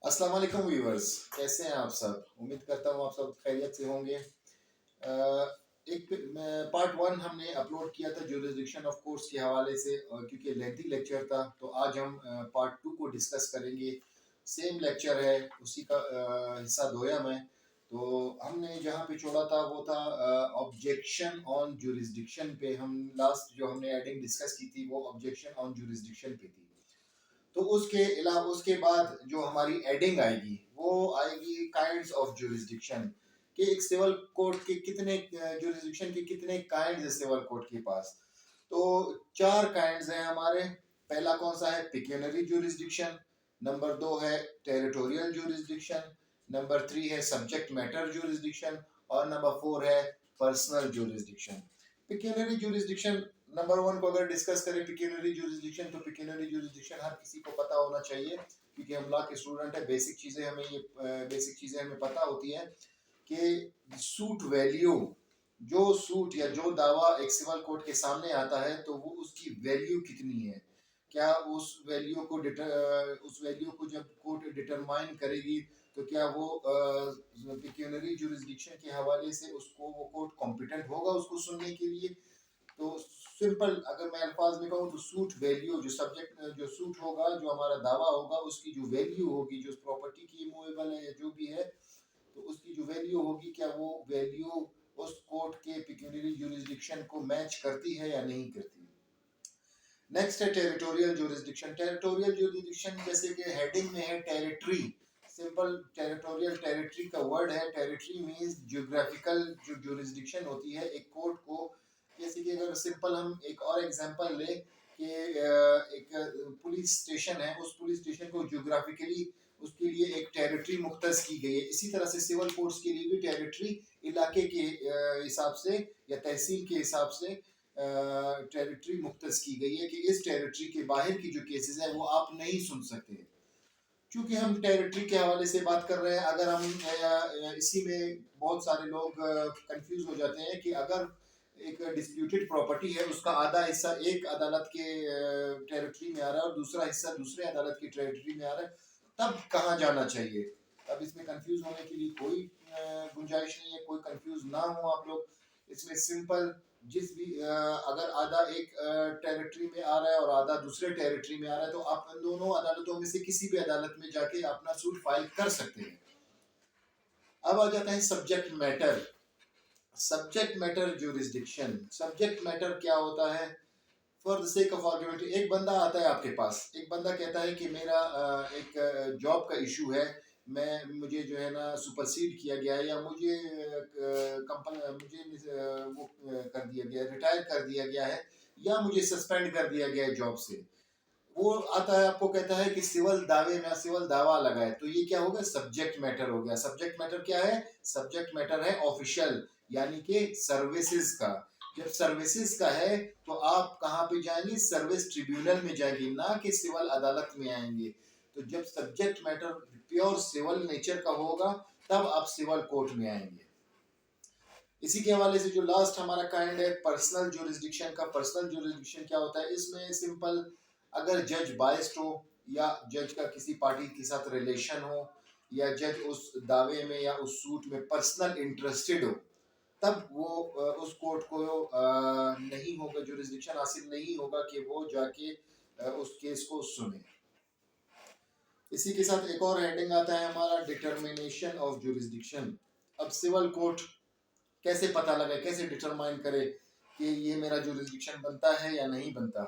अस्सलाम वालेकुम व्यूअर्स, कैसे हैं आप सब? उम्मीद करता हूँ आप सब खैरियत से होंगे। एक पार्ट वन हमने अपलोड किया था ज्यूरिसडिक्शन ऑफ कोर्ट्स के हवाले से, क्योंकि लेंथी लेक्चर था, तो आज हम पार्ट टू को डिस्कस करेंगे। सेम लेक्चर है, उसी का हिस्सा दोयम है। तो हमने जहाँ पे छोड़ा था वो था ऑब्जेक्शन ऑन ज्यूरिसडिक्शन पे। हम लास्ट जो हमने हेडिंग डिस्कस की थी वो ऑब्जेक्शन ऑन ज्यूरिसडिक्शन पे थी। तो उसके अलावा उसके बाद जो हमारी एडिंग आएगी वो आएगी काइंड्स ऑफ ज्यूरिसडिक्शन, कि एक सिविल कोर्ट के कितने ज्यूरिसडिक्शन के कितने काइंड्स है सिविल कोर्ट के पास। तो चार काइंड्स हैं हमारे। पहला कौन सा है? Pecuniary jurisdiction. नंबर दो है टेरिटोरियल ज्यूरिसडिक्शन। नंबर थ्री है सब्जेक्ट मैटर ज्यूरिसडिक्शन। और नंबर फोर है personal jurisdiction. Pecuniary jurisdiction number one को अगर डिस्कस करें पिक्यूनरी ज्यूरिसडिक्शन, तो पिक्यूनरी ज्यूरिसडिक्शन हर किसी को पता होना चाहिए, क्योंकि हम लॉ के स्टूडेंट है। बेसिक चीजें हमें पता होती है कि सूट वैल्यू, जो सूट या जो दावा एक सिविल कोर्ट के सामने आता है तो वो उसकी वैल्यू कितनी है। क्या उस वैल्यू को जब कोर्ट डिटरमाइन करेगी तो क्या वो पिक्यूनरी ज्यूरिसडिक्शन के हवाले से उसको वो कोर्ट कॉम्पिटेंट होगा उसको सुनने के लिए। तो सिंपल अगर मैं अल्फाज में कहूँ तो सूट वैल्यू, जो सूट होगा, जो हमारा दावा होगा, उसकी जो वैल्यू होगी, जो उस प्रॉपर्टी की मूवेबल है या जो भी है, तो उसकी जो वैल्यू होगी, क्या वो वैल्यू उस कोर्ट के पिक्यूनरी ज्यूरिसडिक्शन को मैच करती है या नहीं करती। नेक्स्ट है टेरिटोरियल ज्यूरिसडिक्शन। टेरिटोरियल ज्यूरिसडिक्शन जैसे कि हेडिंग में है टेरिटरी। सिंपल टेरिटोरियल, टेरिटरी का वर्ड है, टेरिटरी मींस ज्योग्राफिकल जो ज्यूरिसडिक्शन होती है एक कोर्ट को। जैसे कि अगर सिंपल हम एक और एग्जांपल ले कि एक पुलिस स्टेशन है, उस पुलिस स्टेशन को ज्योग्राफिकली उसके लिए एक टेरिटरी मुख्तस की गई है। इसी तरह से सिविल कोर्ट्स के लिए भी टेरिटरी इलाके के हिसाब से या तहसील के हिसाब से टेरिटरी मुख्तस की गई है, कि इस टेरिटरी के बाहर की जो केसेस है वो आप नहीं सुन सकते। क्योंकि हम टेरिटरी के हवाले से बात कर रहे हैं, अगर हम इसी में बहुत सारे लोग कंफ्यूज हो जाते हैं कि अगर एक डिस्प्यूटेड प्रॉपर्टी है, उसका आधा हिस्सा एक अदालत के टेरिटरी में आ रहा है और दूसरा हिस्सा दूसरे अदालत की टेरिटरी में आ रहा है, तब कहाँ जाना चाहिए। तब इसमें कंफ्यूज होने के लिए कोई गुंजाइश नहीं है, कोई कंफ्यूज ना हो आप लोग। इसमें सिंपल, अगर आधा एक टेरिटरी में आ रहा है और आधा दूसरे टेरिटरी में आ रहा है, तो आप इन दोनों अदालतों में से किसी भी अदालत में जाके अपना सूट फाइल कर सकते हैं। अब आ जाता है subject matter. Subject matter jurisdiction. Subject matter क्या होता है? For the sake of argument, एक बंदा आता है आपके पास, एक बंदा कहता है कि मेरा एक जॉब का इशू है, मुझे जो है ना सुपरसीड किया गया है, या मुझे वो कर दिया गया, रिटायर कर दिया गया है, या मुझे सस्पेंड कर दिया गया है जॉब से। वो आता है आपको कहता है कि सिविल दावा लगा है, तो ये क्या हो गया? सब्जेक्ट मैटर हो गया। सब्जेक्ट मैटर क्या है? सब्जेक्ट मैटर है ऑफिशियल, यानी कि सर्विसेज का। जब सर्विसेज का है तो आप कहाँ पे जाएंगे? सर्विस ट्रिब्यूनल में जाएंगे, ना कि सिविल अदालत में आएंगे। तो जब subject matter pure civil nature का होगा तब आप सिविल कोर्ट में आएंगे। इसी के हवाले से जो लास्ट हमारा काइंड है पर्सनल ज्यूरिसडिक्शन का। पर्सनल ज्यूरिसडिक्शन क्या होता है? इसमें सिंपल, अगर जज बायस्ड हो, या जज का किसी पार्टी के साथ रिलेशन हो, या जज उस दावे में या उस सूट में पर्सनल इंटरेस्टेड हो, तब वो उस कोर्ट को नहीं होगा, ज्यूरिसडिक्शन हासिल नहीं होगा कि वो जाके उस केस को सुने। इसी के साथ एक और हेडिंग आता है हमारा डिटर्मिनेशन ऑफ ज्यूरिसडिक्शन। अब सिविल कोर्ट कैसे पता लगे, कैसे डिटरमाइन करे कि ये मेरा ज्यूरिसडिक्शन बनता है या नहीं बनता।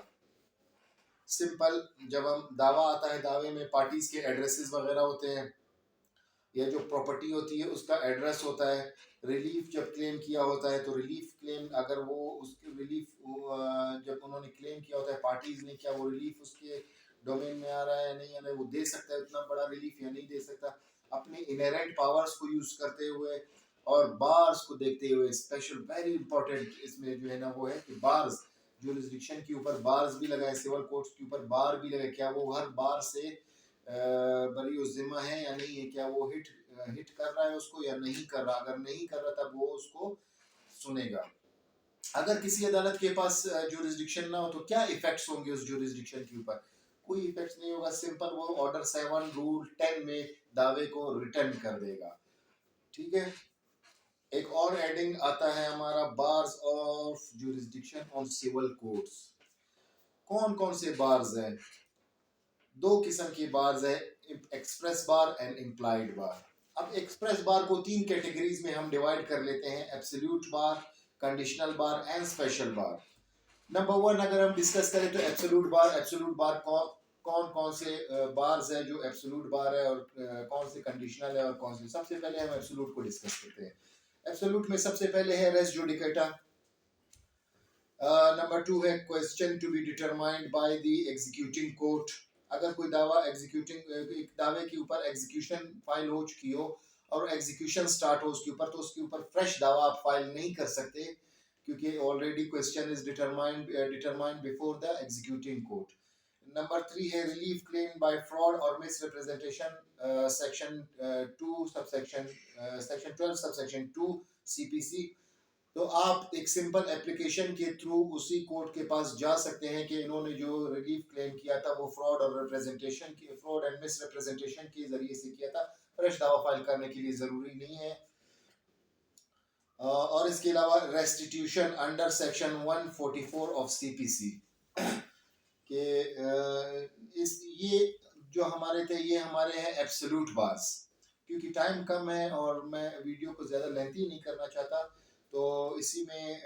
सिंपल, जब हम दावा आता है, दावे में पार्टीज के एड्रेसेस वगैरह होते हैं, या जो प्रॉपर्टी होती है उसका एड्रेस होता है। रिलीफ जब क्लेम किया होता है तो रिलीफ क्लेम, अगर वो उसके रिलीफ जब उन्होंने क्लेम किया होता है पार्टीज ने, क्या वो रिलीफ उसके डोमेन में आ रहा है या नहीं आ रहा है, वो दे सकता है उतना बड़ा रिलीफ या नहीं दे सकता। अपने इनहेरेंट पावर्स को यूज करते हुए और बार्स को देखते हुए, स्पेशल वेरी इंपॉर्टेंट इसमें जो है ना वो है कि बार्स, ज्यूरिसडिक्शन के ऊपर बार्स भी लगाए, सिविल कोर्ट्स के ऊपर बार भी लगाए। क्या वो हर बार से बरी जिम्मा है या नहीं है, क्या वो हिट कर रहा है उसको या नहीं कर रहा। अगर नहीं कर रहा तब वो उसको सुनेगा। अगर किसी अदालत के पास ज्यूरिसडिक्शन ना हो तो क्या इफेक्ट्स होंगे उस ज्यूरिसडिक्शन के ऊपर? कोई इफेक्ट नहीं होगा, सिंपल वो ऑर्डर 7 रूल 10 में दावे को रिटर्न कर देगा। ठीक है। एक और हेडिंग आता है हमारा bars of jurisdiction on civil courts. कौन कौन से बार्स हैं? दो किस्म के बार्स है, एक्सप्रेस बार एंड इम्प्लाइड बार। अब एक्सप्रेस बार को 3 कैटेगरीज में हम डिवाइड कर लेते हैं, absolute bar, conditional bar and special bar. Number 1 अगर हम डिस्कस करें तो एब्सोल्यूट बार। एब्सोल्यूट बार कौन कौन से बार्स है जो एब्सोल्यूट बार है और कौन से कंडीशनल है और कौन से। सबसे पहले हम एब्सोल्यूट को डिस्कस करते हैं। एब्सोल्यूट में सबसे पहले है रेस जुडिकेटा। नंबर 2 है question to be determined by the executing court. अगर कोई दावा एक दावे के ऊपर एग्जीक्यूशन फाइल हो चुकी हो और एग्जीक्यूशन स्टार्ट हो उसके ऊपर, तो उसके ऊपर फ्रेश दावा आप फाइल नहीं कर सकते, क्योंकि already question is determined before the executing court. Number 3 है रिलीफ क्लेम बाय फ्रॉड और miss representation, section 2 subsection section 12 subsection 2 CPC. तो आप एक सिंपल एप्लीकेशन के थ्रू उसी कोर्ट के पास जा सकते हैं कि इन्होंने जो रिलीफ क्लेम किया था वो फ्रॉड एंड मिस रिप्रेजेंटेशन के जरिए से किया था। फ्रेश दावा फाइल करने के लिए जरूरी नहीं है। और इसके अलावा restitution under section 144 of CPC के ये जो हमारे थे ये हमारे हैं एब्सोल्यूट बार्स। क्योंकि टाइम कम है और मैं वीडियो को ज़्यादा लेंथी नहीं करना चाहता, तो इसी में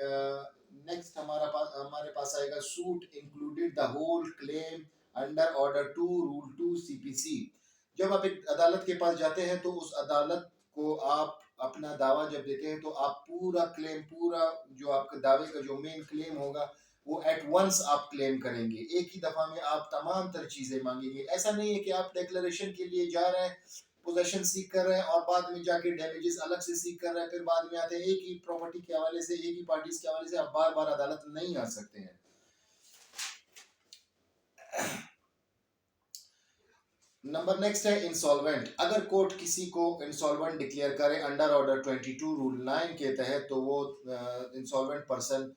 नेक्स्ट हमारे पास आएगा suit included the whole claim under order 2 rule 2 CPC. जब आप एक अदालत के पास जाते हैं तो उस अदालत को आप अपना दावा जब देते हैं तो आप पूरा जो आपके दावे का जो मेन क्लेम होगा वो एट वंस आप क्लेम करेंगे, एक ही दफा में आप तमाम तर चीजें मांगेंगे। ऐसा नहीं है कि आप डिक्लेरेशन के लिए जा रहे हैं, पोजेशन सीख कर रहे हैं और बाद में जाके डैमेजेस अलग से सीख कर रहे हैं, फिर बाद में आते हैं एक ही प्रॉपर्टी के हवाले से, एक ही पार्टीज के हवाले से। आप बार बार अदालत नहीं आ सकते हैं। नंबर नेक्स्ट है इंसॉल्वेंट। अगर कोर्ट किसी को इंसॉल्वेंट डिक्लेयर करे अंडर ऑर्डर 22 रूल 9 के तहत, तो वो इंसॉल्वेंट पर्सन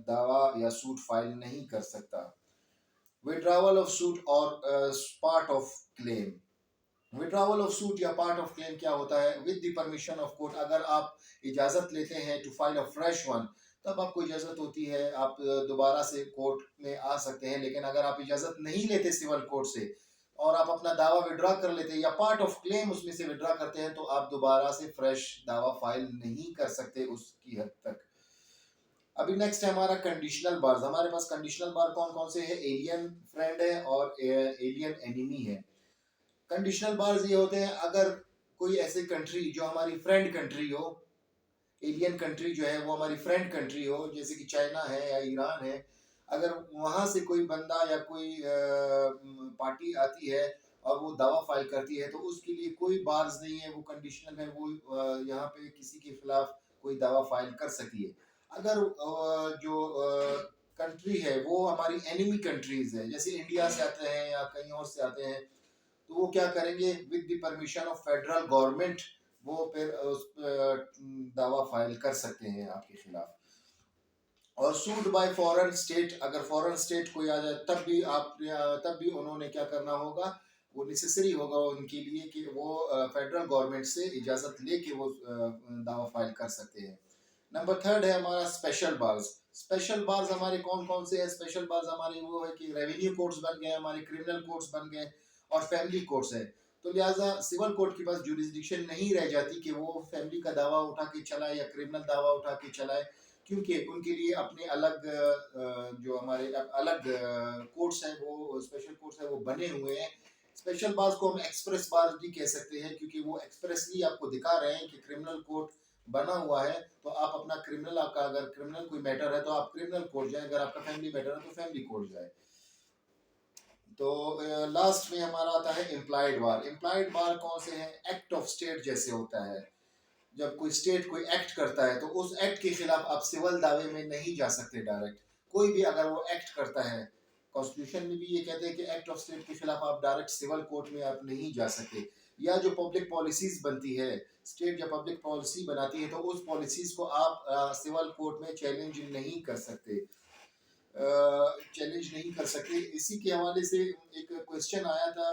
दावा या सूट फाइल नहीं कर सकता। विड्रॉवल ऑफ सूट और part of claim. Withdrawal of suit या पार्ट ऑफ क्लेम क्या होता है? With the permission of court. अगर आप इजाजत लेते हैं to file a fresh one, तब आपको इजाजत होती है, आप दोबारा से कोर्ट में आ सकते हैं। लेकिन अगर आप इजाजत नहीं लेते सिविल कोर्ट से और आप अपना दावा विड्रॉ कर लेते हैं या पार्ट ऑफ क्लेम उसमें से विड्रॉ करते हैं, तो आप दोबारा से फ्रेश दावा फाइल नहीं कर सकते उसकी हद तक। अभी नेक्स्ट है हमारा कंडीशनल बार्स। हमारे पास कंडीशनल बार कौन कौन से है? एलियन फ्रेंड है और एलियन एनिमी है। कंडीशनल बार्स ये होते हैं अगर कोई ऐसी कंट्री जो हमारी फ्रेंड कंट्री हो, एलियन कंट्री जो है वो हमारी फ्रेंड कंट्री हो, जैसे कि चाइना है या ईरान है, अगर वहां से कोई बंदा या कोई पार्टी आती है और वो दावा फाइल करती है, तो उसके लिए कोई बार्स नहीं है, वो कंडीशनल है, वो यहाँ पे किसी के खिलाफ कोई दावा फाइल कर सकती है। अगर जो कंट्री है वो हमारी एनिमी कंट्रीज है, जैसे इंडिया से आते हैं या कहीं और से आते हैं, तो वो क्या करेंगे? With the permission of federal government वो फिर उस दावा फाइल कर सकते हैं आपके खिलाफ। और सूट बाय फॉरेन स्टेट, अगर फॉरेन स्टेट कोई आ जाए तब भी उन्होंने क्या करना होगा? वो नेसेसरी होगा उनके लिए कि वो फेडरल गवर्नमेंट से इजाजत लेके वो दावा फाइल कर सकते हैं। नंबर 3 है हमारा स्पेशल बार्स। स्पेशल बार्स हमारे कौन कौन से हैं? स्पेशल बार्स हमारे वो है कि रेवेन्यू कोर्ट्स बन गए, हमारे क्रिमिनल कोर्ट्स बन गए और फैमिली कोर्ट्स है। तो लिहाजा सिविल कोर्ट के पास जुरिस्डिक्शन नहीं रह जाती कि वो फैमिली का दावा उठा के चलाए या क्रिमिनल दावा उठा के चलाए, क्योंकि उनके लिए अपने अलग जो हमारे अलग कोर्ट्स हैं, वो स्पेशल कोर्ट्स हैं, वो बने हुए हैं। स्पेशल बार्स को हम एक्सप्रेस बार्स भी कह सकते हैं, क्योंकि वो एक्सप्रेसली आपको दिखा रहे हैं कि क्रिमिनल कोर्ट बना हुआ है, तो आप अपना क्रिमिनल, आपका अगर क्रिमिनल कोई मैटर है तो आप क्रिमिनल कोर्ट जाए, अगर आपका फैमिली मैटर है तो फैमिली कोर्ट जाए। तो लास्ट में हमारा आता है इम्प्लाइड बार। इम्प्लाइड बार कौन से हैं? एक्ट ऑफ स्टेट जैसे होता है, जब कोई स्टेट कोई एक्ट करता है तो उस एक्ट के खिलाफ आप सिविल दावे में नहीं जा सकते डायरेक्ट। कोई भी अगर वो एक्ट करता है, कॉन्स्टिट्यूशन में भी ये कहते हैं कि एक्ट ऑफ स्टेट के खिलाफ आप डायरेक्ट सिविल कोर्ट में आप नहीं जा सकते। या जो पब्लिक पॉलिसीज बनती है, स्टेट जब पब्लिक पॉलिसी बनाती है तो उस पॉलिसीज को आप सिविल कोर्ट में चैलेंज नहीं कर सकते। चैलेंज नहीं कर सके। इसी के हवाले से एक क्वेश्चन आया था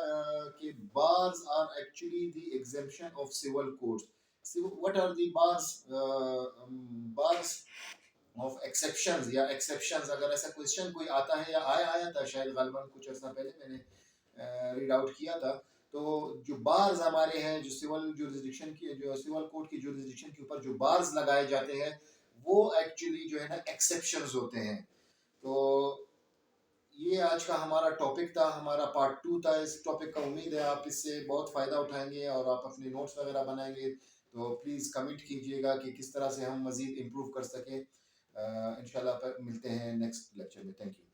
कि bars are actually the exemption of civil courts, what are the bars of exceptions या एक्सेप्शंस, अगर ऐसा क्वेश्चन कोई आता है या आया था शायद गलबन कुछ अर्सा पहले मैंने रीड आउट किया था। तो जो बार्स हमारे हैं, जो सिविल जुरिस्डिक्शन की, जो सिविल कोर्ट की जुरिस्डिक्शन के ऊपर जो बार्स लगाए जाते हैं, वो एक्चुअली जो है ना एक्सेप्शंस होते हैं। तो ये आज का हमारा टॉपिक था, हमारा पार्ट 2 था इस टॉपिक का। उम्मीद है आप इससे बहुत फ़ायदा उठाएंगे और आप अपने नोट्स वगैरह बनाएंगे। तो प्लीज़ कमेंट कीजिएगा कि किस तरह से हम मज़ीद इम्प्रूव कर सकें। इंशाल्लाह मिलते हैं नेक्स्ट लेक्चर में। Thank you.